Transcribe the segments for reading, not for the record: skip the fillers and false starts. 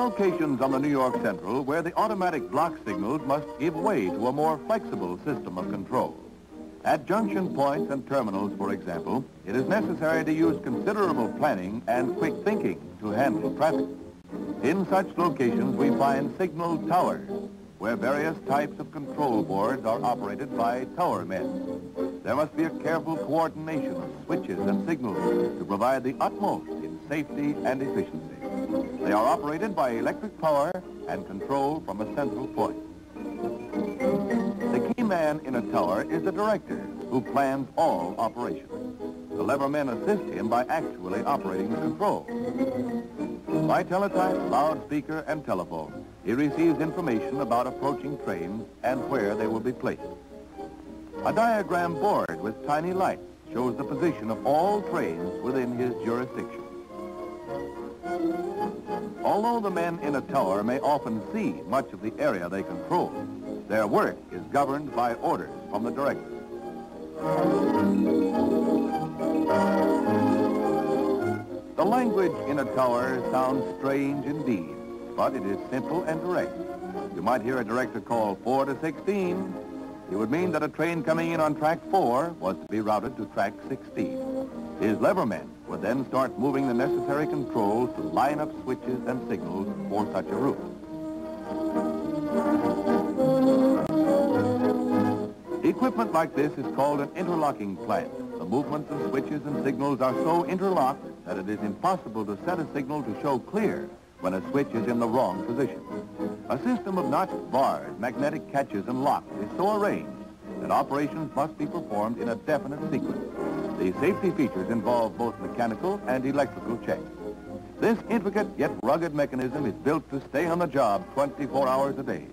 locations on the New York Central where the automatic block signals must give way to a more flexible system of control. At junction points and terminals, for example, it is necessary to use considerable planning and quick thinking to handle traffic. In such locations, we find signal towers, where various types of control boards are operated by tower men. There must be a careful coordination of switches and signals to provide the utmost in safety and efficiency. They are operated by electric power and controlled from a central point. The key man in a tower is the director, who plans all operations. The lever men assist him by actually operating the control. By teletype, loudspeaker, and telephone, he receives information about approaching trains and where they will be placed. A diagram board with tiny lights shows the position of all trains within his jurisdiction. Although the men in a tower may often see much of the area they control, their work is governed by orders from the director. The language in a tower sounds strange indeed, but it is simple and direct. You might hear a director call 4 to 16. It would mean that a train coming in on track 4 was to be routed to track 16. His levermen would then start moving the necessary controls to line up switches and signals for such a route. Equipment like this is called an interlocking plant. The movements of switches and signals are so interlocked that it is impossible to set a signal to show clear when a switch is in the wrong position. A system of notched bars, magnetic catches, and locks is so arranged that operations must be performed in a definite sequence. The safety features involve both mechanical and electrical checks. This intricate yet rugged mechanism is built to stay on the job 24 hours a day.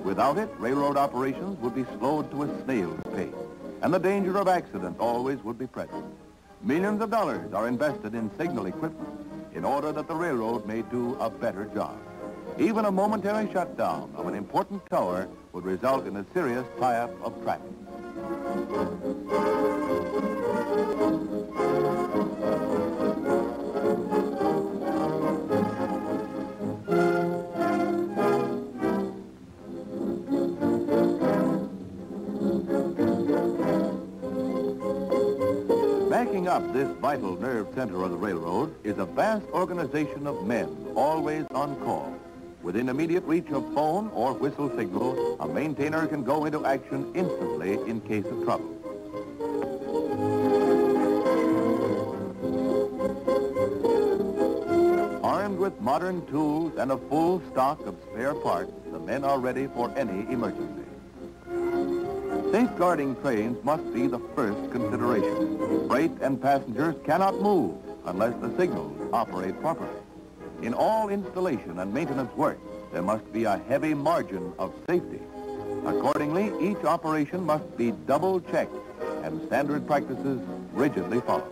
Without it, railroad operations would be slowed to a snail's pace, and the danger of accident always would be present. Millions of dollars are invested in signal equipment in order that the railroad may do a better job. Even a momentary shutdown of an important tower would result in a serious tie-up of traffic. Backing up this vital nerve center of the railroad is a vast organization of men always on call. Within immediate reach of phone or whistle signal, a maintainer can go into action instantly in case of trouble. Armed with modern tools and a full stock of spare parts, the men are ready for any emergency. Safeguarding trains must be the first consideration. Freight and passengers cannot move unless the signals operate properly. In all installation and maintenance work, there must be a heavy margin of safety. Accordingly, each operation must be double-checked and standard practices rigidly followed.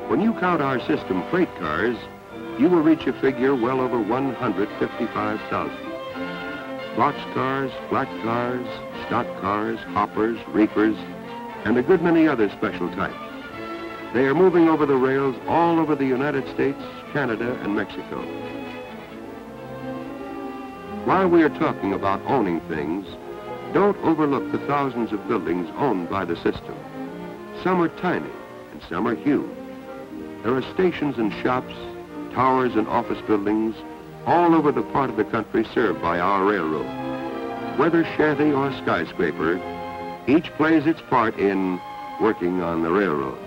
When you count our system freight cars, you will reach a figure well over 155,000. Boxcars, flat cars, stock cars, hoppers, reefers, and a good many other special types. They are moving over the rails all over the United States, Canada, and Mexico. While we are talking about owning things, don't overlook the thousands of buildings owned by the system. Some are tiny and some are huge. There are stations and shops, towers and office buildings all over the part of the country served by our railroad. Whether shanty or skyscraper, each plays its part in working on the railroad.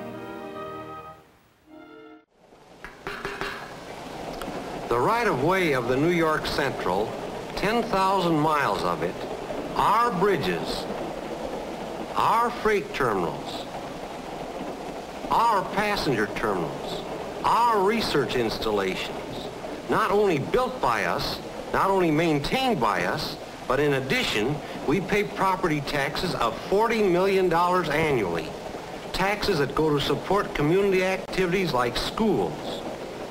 The right-of-way of the New York Central, 10,000 miles of it, our bridges, our freight terminals, our passenger terminals, our research installations, not only built by us, not only maintained by us, but in addition, we pay property taxes of $40 million annually. Taxes that go to support community activities like schools,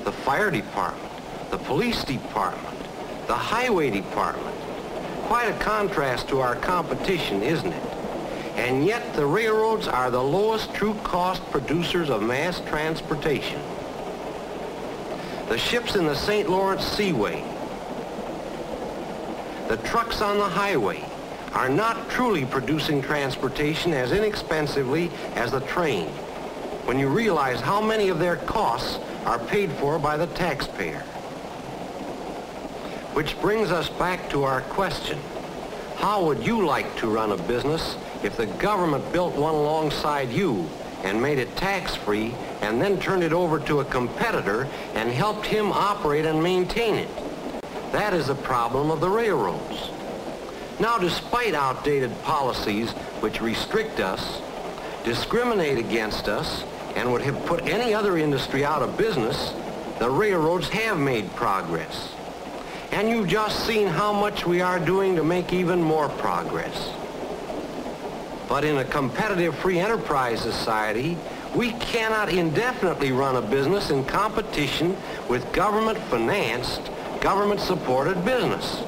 the fire department, the police department, the highway department. Quite a contrast to our competition, isn't it? And yet the railroads are the lowest true cost producers of mass transportation. The ships in the St. Lawrence Seaway, the trucks on the highway, are not truly producing transportation as inexpensively as the train, when you realize how many of their costs are paid for by the taxpayer. Which brings us back to our question. How would you like to run a business if the government built one alongside you and made it tax-free and then turned it over to a competitor and helped him operate and maintain it? That is the problem of the railroads. Now, despite outdated policies which restrict us, discriminate against us, and would have put any other industry out of business, the railroads have made progress. And you've just seen how much we are doing to make even more progress. But in a competitive free enterprise society, we cannot indefinitely run a business in competition with government-financed, government-supported business.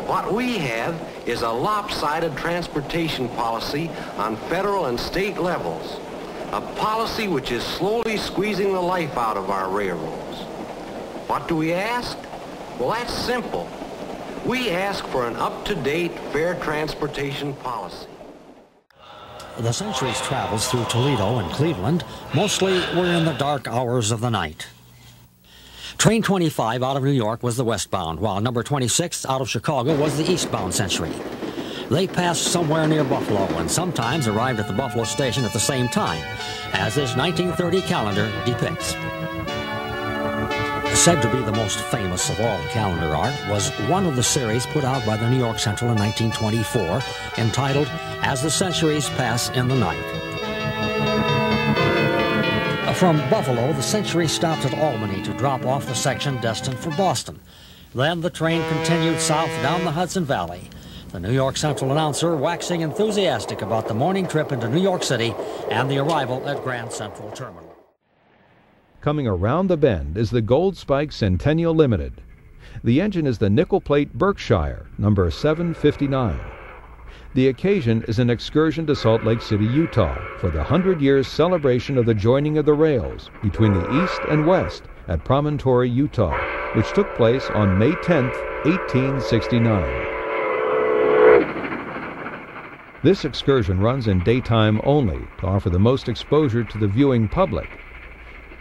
What we have is a lopsided transportation policy on federal and state levels, a policy which is slowly squeezing the life out of our railroads. What do we ask? Well, that's simple. We ask for an up-to-date, fair transportation policy. The Century's travels through Toledo and Cleveland mostly were in the dark hours of the night. Train 25 out of New York was the westbound, while number 26 out of Chicago was the eastbound Century. They passed somewhere near Buffalo and sometimes arrived at the Buffalo station at the same time, as this 1930 calendar depicts. Said to be the most famous of all calendar art was one of the series put out by the New York Central in 1924, entitled As the Centuries Pass in the Night. From Buffalo, the Century stopped at Albany to drop off the section destined for Boston. Then the train continued south down the Hudson Valley, the New York Central announcer waxing enthusiastic about the morning trip into New York City and the arrival at Grand Central Terminal. Coming around the bend is the Golden Spike Centennial Limited. The engine is the nickel plate Berkshire, number 759. The occasion is an excursion to Salt Lake City, Utah, for the 100 years celebration of the joining of the rails between the East and West at Promontory, Utah, which took place on May 10, 1869. This excursion runs in daytime only to offer the most exposure to the viewing public.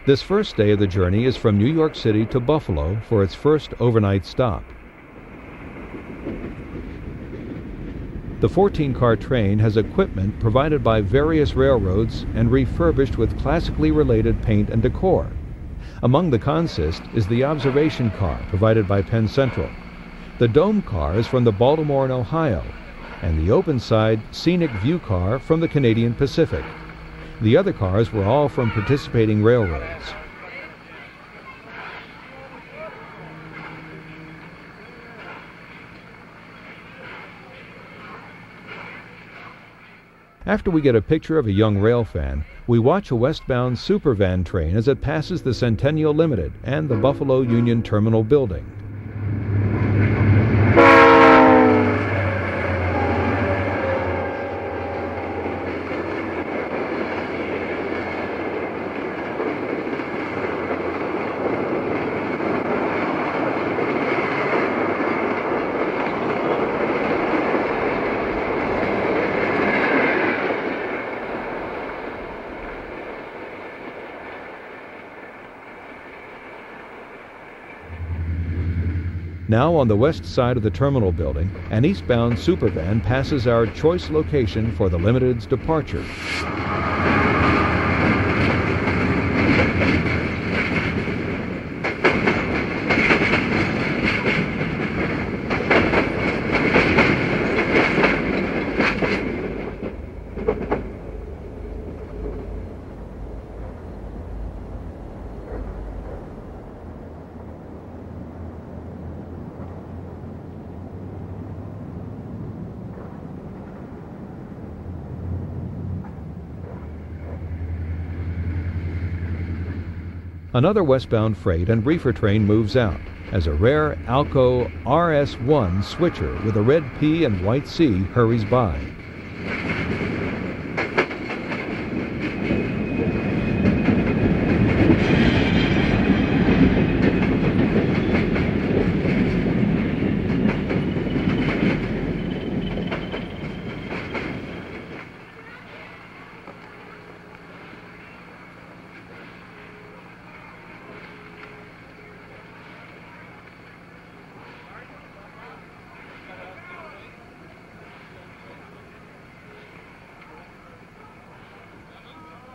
This first day of the journey is from New York City to Buffalo for its first overnight stop. The 14-car train has equipment provided by various railroads and refurbished with classically related paint and decor. Among the consist is the observation car provided by Penn Central. The dome car is from the Baltimore and Ohio, and the open-side scenic view car from the Canadian Pacific. The other cars were all from participating railroads. After we get a picture of a young rail fan, we watch a westbound supervan train as it passes the Centennial Limited and the Buffalo Union Terminal building. Now on the west side of the terminal building, an eastbound supervan passes our choice location for the Limited's departure. Another westbound freight and reefer train moves out as a rare Alco RS1 switcher with a red P and white C hurries by.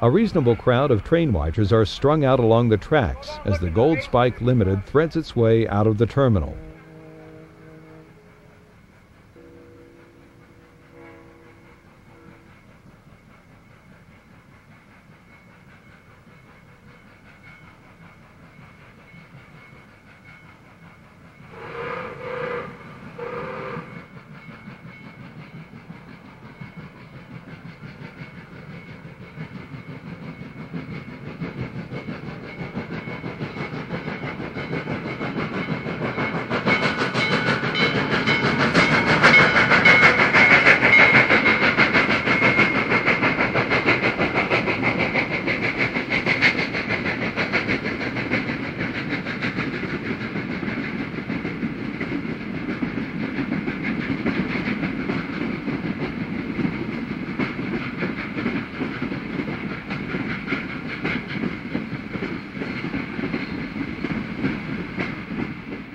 A reasonable crowd of train watchers are strung out along the tracks as the Golden Spike Limited threads its way out of the terminal.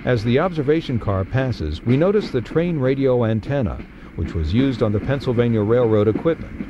As the observation car passes, we notice the train radio antenna, which was used on the Pennsylvania Railroad equipment.